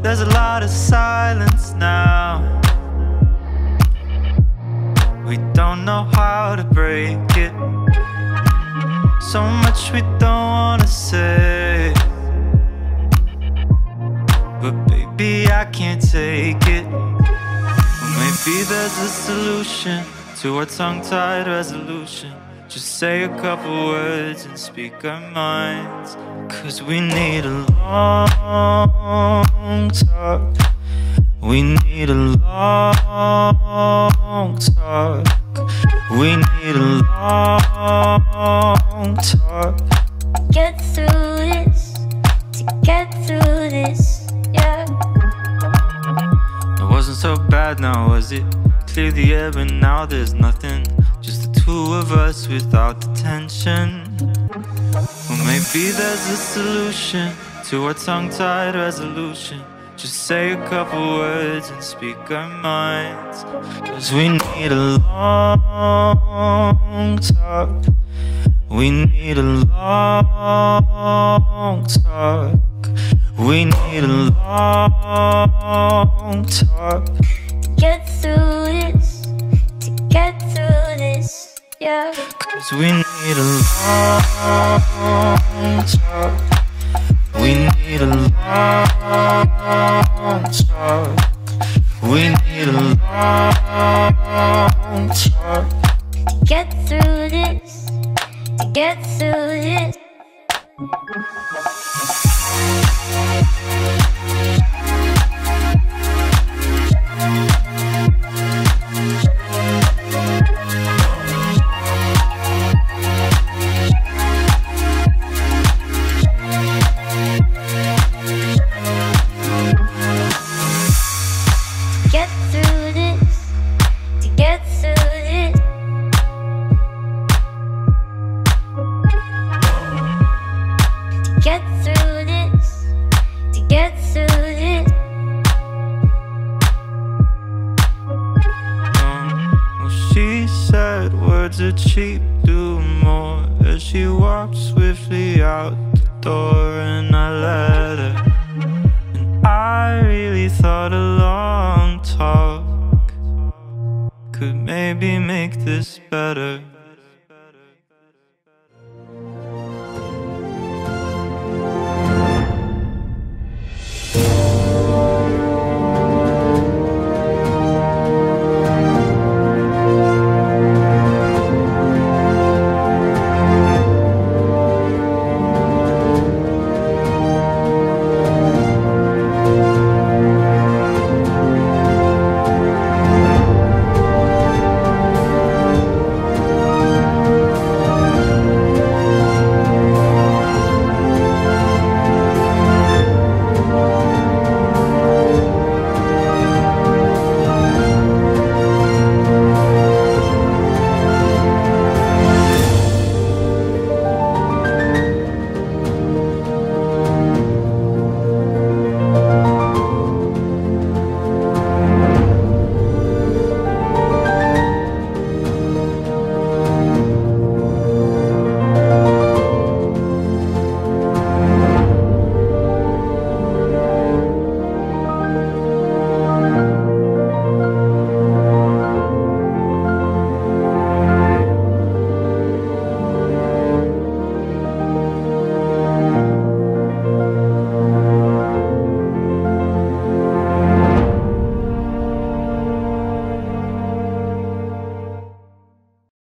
There's a lot of silence now. We don't know how to break it. So much we don't wanna say. But baby, I can't take it. Well, maybe there's a solution to our tongue-tied resolution. Just say a couple words and speak our minds. 'Cause we need a long talk. We need a long talk. We need a long talk. Get through this, to get through this, yeah. It wasn't so bad now, was it? Clear the air and now there's nothing. Just the two of us without the tension. Well, maybe there's a solution to our tongue-tied resolution. Just say a couple words and speak our minds. 'Cause we need a long talk. We need a long talk. We need a long talk. Get through this, to get through this, yeah. 'Cause we need a long talk. We need a long talk. We need a long talk. To get through this, to get through this. Words are cheap, do more. As she walked swiftly out the door, and I let her. And I really thought a long talk could maybe make this better.